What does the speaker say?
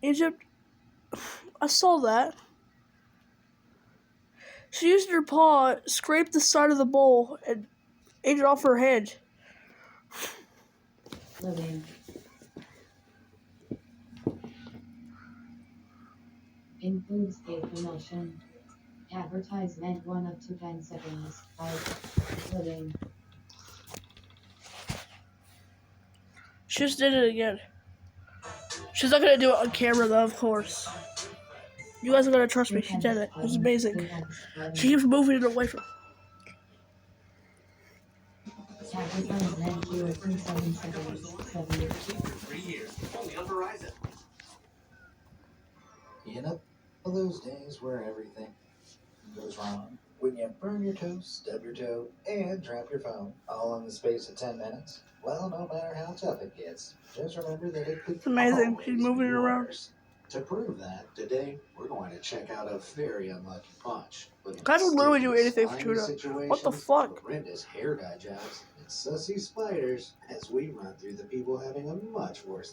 Egypt, I saw that. She used her paw, scraped the side of the bowl, and ate it off her head. Living. Includes a promotion. Advertisement 1 up to 10 seconds. Living. She just did it again. She's not gonna do it on camera though, of course. You guys are gonna trust me. She did it. It was amazing. She keeps moving it away from. Advertisement 0 to 7 seconds. 7. 3 years. Only on Verizon. You know those days where everything goes wrong? When you burn your toast, stub your toe, and drop your phone, all in the space of 10 minutes? Well, no matter how tough it gets, just remember that it could It's amazing. always She's moving be it around. worse. To prove that, today we're going to check out a very unlucky punch. Guys would literally do anything for tuna. What the fuck? Horrendous hair dye jobs and sussy spiders as we run through the people having a much worse